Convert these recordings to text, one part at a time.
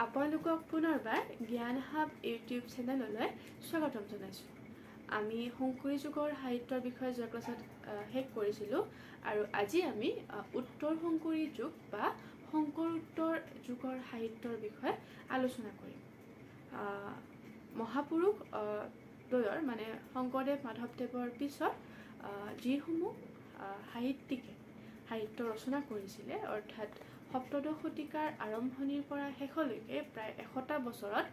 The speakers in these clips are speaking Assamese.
আপোনালোকক পুনৰবাৰ জ্ঞান হাব ইউটিউব চেনেললৈ স্বাগতম জনাইছোঁ। আমি শংকৰী যুগৰ সাহিত্যৰ বিষয়ে যোৱা ক্লাছত শেষ কৰিছিলোঁ আৰু আজি আমি উত্তৰ শংকৰী যুগ বা শংকৰোত্তৰ যুগৰ সাহিত্যৰ বিষয়ে আলোচনা কৰিম। মহাপুৰুষ দ্বয়ৰ মানে শংকৰদেৱ মাধৱদেৱৰ পিছত যিসমূহ সাহিত্যিকে সাহিত্য ৰচনা কৰিছিলে, অৰ্থাৎ সপ্তদশ শতিকাৰ আৰম্ভণিৰ পৰা শেষলৈকে প্ৰায় 100টা বছৰত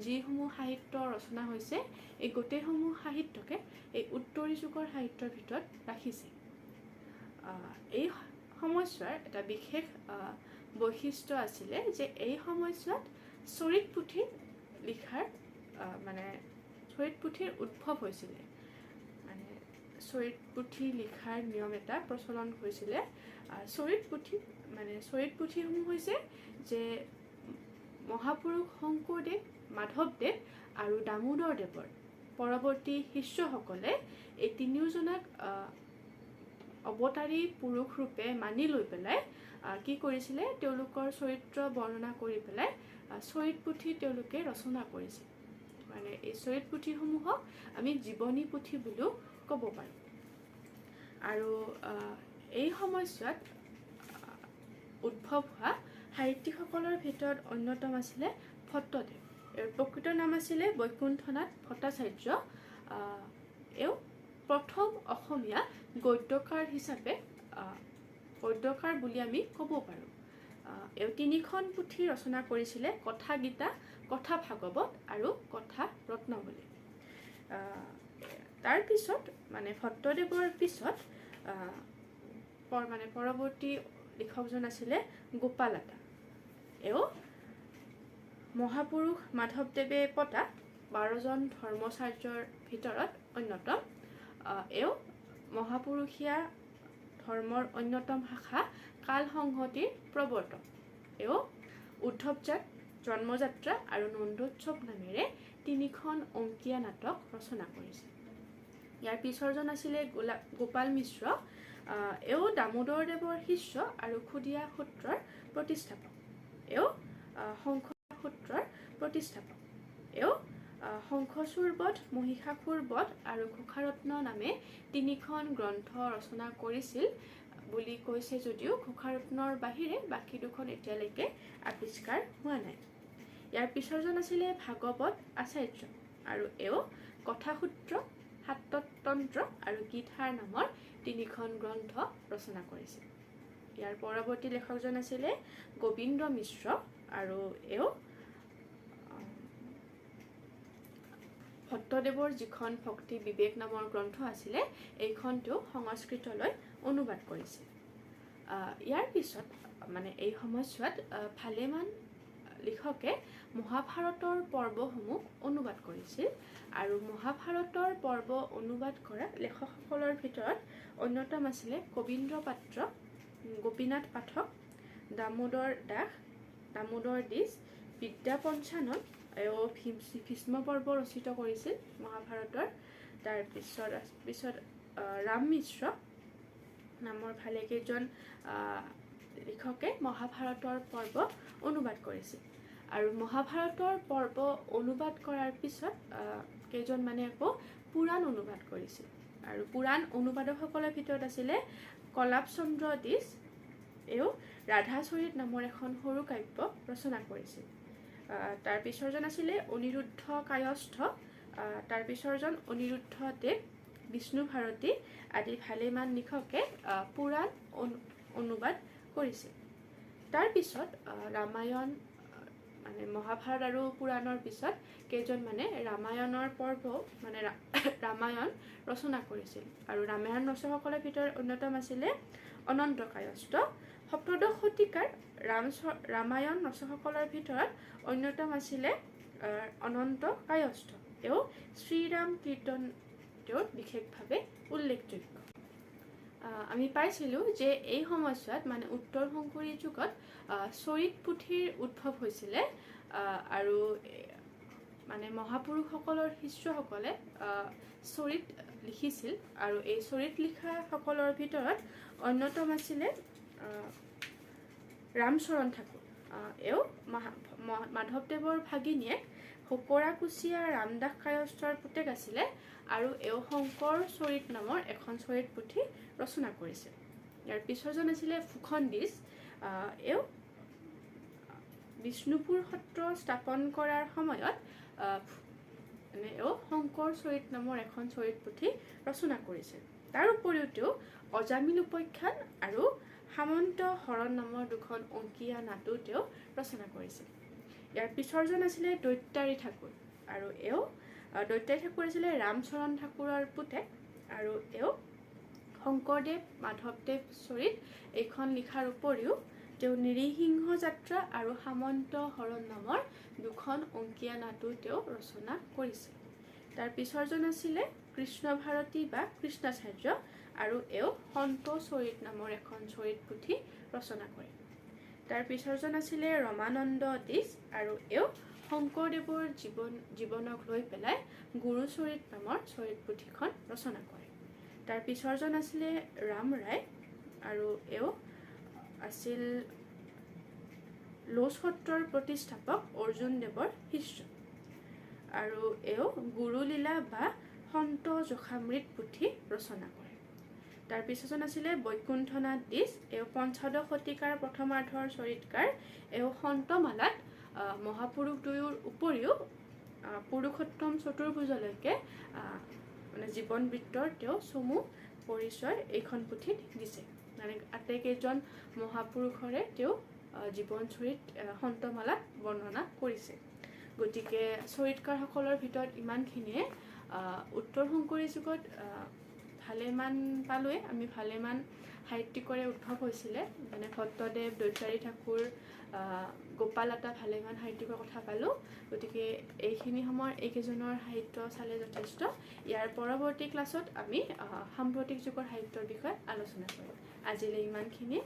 যিসমূহ সাহিত্য ৰচনা হৈছে, এই গোটেইসমূহ সাহিত্যকে এই উত্তৰী যুগৰ সাহিত্যৰ ভিতৰত ৰাখিছে। এই সময়ছোৱাৰ এটা বিশেষ বৈশিষ্ট্য আছিলে যে এই সময়ছোৱাত চৰিত পুথি লিখাৰ চৰিত পুথিৰ উদ্ভৱ হৈছিলে। মানে চৰিত পুথি লিখাৰ নিয়ম এটা প্ৰচলন হৈছিলে। চৰিত পুথিসমূহ হৈছে যে মহাপুৰুষ শংকৰদেৱ, মাধৱদেৱ আৰু দামোদৰদেৱৰ পৰৱৰ্তী শিষ্যসকলে এই তিনিওজনাক অৱতাৰী পুৰুষ ৰূপে মানি লৈ পেলাই কি কৰিছিলে, তেওঁলোকৰ চৰিত্ৰ বৰ্ণনা কৰি পেলাই চৰিত পুথি তেওঁলোকে ৰচনা কৰিছিল। মানে এই চৰিত পুথিসমূহক আমি জীৱনী পুথি বুলিও ক'ব পাৰোঁ। আৰু এই সময়ছোৱাত উদ্ভৱ হোৱা সাহিত্যিকসকলৰ ভিতৰত অন্যতম আছিলে ভট্টদেৱ। এওঁৰ প্ৰকৃত নাম আছিলে বৈকুণ্ঠনাথ ভট্টাচাৰ্য। এওঁ প্ৰথম অসমীয়া গদ্যকাৰ হিচাপে গদ্যকাৰ বুলি আমি ক'ব পাৰোঁ। এওঁ 3খন পুথি ৰচনা কৰিছিলে, কথা গীতা, কথা ভাগৱত আৰু কথা ৰত্নাৱলী। তাৰ পিছত মানে ভট্টদেৱৰ পিছত পৰৱৰ্তী লিখকজন আছিলে গোপালাতা। এওঁ মহাপুৰুষ মাধৱদেৱে পতা 12জন ধৰ্মাচাৰ্যৰ ভিতৰত অন্যতম। এওঁ মহাপুৰুষীয়া ধৰ্মৰ অন্যতম শাখা কাল সংহতিৰ প্ৰৱৰ্তক। এওঁ উদ্ধৱজাত, জন্মযাত্ৰা আৰু নন্দোৎসৱ নামেৰে 3খন অংকীয়া নাটক ৰচনা কৰিছিল। ইয়াৰ পিছৰজন আছিলে গোপাল মিশ্ৰ। এওঁ দামোদৰদেৱৰ শিষ্য আৰু খুদীয়া সূত্ৰৰ প্ৰতিষ্ঠাপক। এওঁ শংখচূড় সূত্ৰৰ প্ৰতিষ্ঠাপক। এওঁ শংখচূড় বধ, মহিষাসুৰ বধ আৰু ঘোষাৰত্ন নামে 3খন গ্ৰন্থ ৰচনা কৰিছিল বুলি কৈছে যদিও ঘোষাৰত্নৰ বাহিৰে বাকী 2খন এতিয়ালৈকে আৱিষ্কাৰ হোৱা নাই। ইয়াৰ পিছৰজন আছিলে ভাগৱত আচাৰ্য আৰু এওঁ কথাসূত্ৰ, শাত্ৰতন্ত্ৰ আৰু গীতহাৰ নামৰ 3খন গ্ৰন্থ ৰচনা কৰিছিল। ইয়াৰ পৰৱৰ্তী লেখকজন আছিলে গোবিন্দ মিশ্ৰ আৰু এওঁ ভট্টদেৱৰ যিখন ভক্তি বিবেক নামৰ গ্ৰন্থ আছিলে, এইখনটো সংস্কৃতলৈ অনুবাদ কৰিছিল। ইয়াৰ পিছত মানে এই সময়ছোৱাত ভালেমান লিখকে মহাভাৰতৰ পৰ্বসমূহ অনুবাদ কৰিছিল আৰু মহাভাৰতৰ পৰ্ব অনুবাদ কৰা লেখকসকলৰ ভিতৰত অন্যতম আছিলে কবীন্দ্ৰ পাত্ৰ, গোপীনাথ পাঠক, দামোদৰ দাস, দামোদৰ দিছ, বিদ্যা পঞ্চানন। এওঁ ভীষ্ম পৰ্ব ৰচিত কৰিছিল মহাভাৰতৰ। তাৰ পিছত ৰাম মিশ্ৰ নামৰ ভালেকেইজন লিখকে মহাভাৰতৰ পৰ্ব অনুবাদ কৰিছিল। আৰু মহাভাৰতৰ পৰ্ব অনুবাদ কৰাৰ পিছত কেইজনমানে আকৌ পুৰাণ অনুবাদ কৰিছিল। আৰু পুৰাণ অনুবাদকসকলৰ ভিতৰত আছিলে কলাপ চন্দ্ৰ দিছ। এওঁ ৰাধাচৰিত নামৰ এখন সৰু কাব্য ৰচনা কৰিছিল। তাৰ পিছৰজন আছিলে অনিৰুদ্ধ কায়স্থ। তাৰ পিছৰজন অনিৰুদ্ধ দেৱ, বিষ্ণু ভাৰতী আদি ভালেমান লিখকে পুৰাণ অনুবাদ কৰিছিল। তাৰ পিছত ৰামায়ণ মানে মহাভাৰত আৰু পুৰাণৰ পিছত কেইজনমানে ৰামায়ণৰ পৰ্ব মানে ৰামায়ণ ৰচনা কৰিছিল। আৰু ৰামায়ণ ৰচকসকলৰ ভিতৰত অন্যতম আছিলে অনন্ত কায়স্থ। সপ্তদশ শতিকাৰ ৰামায়ণ ৰচকসকলৰ ভিতৰত অন্যতম আছিলে অনন্ত কায়স্থ। এওঁ শ্ৰীৰাম কীৰ্তন তেওঁৰ বিশেষভাৱে উল্লেখযোগ্য। আমি পাইছিলোঁ যে এই সময়ছোৱাত মানে উত্তৰ শংকৰী যুগত চৰিত পুথিৰ উদ্ভৱ হৈছিলে আৰু মানে মহাপুৰুষসকলৰ শিষ্যসকলে চৰিত লিখিছিল। আৰু এই চৰিত লিখাসকলৰ ভিতৰত অন্যতম আছিলে ৰামচৰণ ঠাকুৰ। এও মাধৱদেৱৰ ভাগিনীয়েক শুকৰাকুছীয়া ৰামদাস কায়স্থৰ পুতেক আছিলে আৰু এও শংকৰ চৰিত নামৰ এখন চৰিত পুথি ৰচনা কৰিছিল। ইয়াৰ পিছৰজন আছিলে ফুকনদিছ। এও বিষ্ণুপুৰ সত্ৰ স্থাপন কৰাৰ সময়ত এও শংকৰ চৰিত নামৰ এখন চৰিত পুথি ৰচনা কৰিছিল। তাৰ উপৰিও তেওঁ অজামিল উপাখ্যান আৰু সামন্ত হৰণ নামৰ দুখন অংকীয়া নাটো তেওঁ ৰচনা কৰিছিল। ইয়াৰ পিছৰজন আছিলে দৈত্যাৰী ঠাকুৰ আৰু এও দৈত্যাৰী ঠাকুৰ আছিলে ৰামচৰণ ঠাকুৰৰ পুতেক আৰু এও শংকৰদেৱ মাধৱদেৱ চৰিত এইখন লিখাৰ উপৰিও তেওঁ নিৰিসিংহ যাত্ৰা আৰু সামন্ত হৰণ নামৰ দুখন অংকীয়া নাটো তেওঁ ৰচনা কৰিছিল। তাৰ পিছৰজন আছিলে কৃষ্ণ ভাৰতী বা কৃষ্ণাচাৰ্য আৰু এও সন্ত চৰিত নামৰ এখন চৰিত পুথি ৰচনা কৰে। তাৰ পিছৰজন আছিলে ৰমানন্দ দিছ আৰু এও শংকৰদেৱৰ জীৱনক লৈ পেলাই গুৰুচৰিত নামৰ চৰিত পুথিখন ৰচনা কৰে। তাৰ পিছৰজন আছিলে ৰাম ৰায় আৰু এও আছিল লৌজ সত্ৰৰ প্ৰতিষ্ঠাপক অৰ্জুনদেৱৰ শিষ্য আৰু এও গুৰুলীলা বা সন্ত জোখামৃত পুথি ৰচনা কৰে। তাৰ পিছৰজন আছিলে বৈকুণ্ঠনাথ দিছ। এও পঞ্চদশ শতিকাৰ প্ৰথমাৰ্ধৰ চৰিতকাৰ। এও সন্তমালাত মহাপুৰুষ দুয়োৰ উপৰিও পুৰুষোত্তম চতুৰ্ভুজলৈকে জীৱন বৃত্তৰ তেওঁ চমু পৰিচয় এইখন পুথিত দিছে। মানে আটাইকেইজন মহাপুৰুষৰে তেওঁ জীৱন চৰিত সন্তমালাত বৰ্ণনা কৰিছে। গতিকে চৰিতকাৰসকলৰ ভিতৰত ইমানখিনিয়ে উত্তৰ শংকৰী যুগত ভালেমান পালোৱে। আমি ভালেমান সাহিত্যিকৰে উদ্ভৱ হৈছিলে, মানে ভট্টদেৱ, দৈত্যাৰী ঠাকুৰ, গোপালতা, ভালেমান সাহিত্যিকৰ কথা পালোঁ। গতিকে এইখিনি সময়ৰ এইকেইজনৰ সাহিত্য চালে যথেষ্ট। ইয়াৰ পৰৱৰ্তী ক্লাছত আমি সাম্প্ৰতিক যুগৰ সাহিত্যৰ বিষয়ে আলোচনা কৰিম। আজিলৈ ইমানখিনি।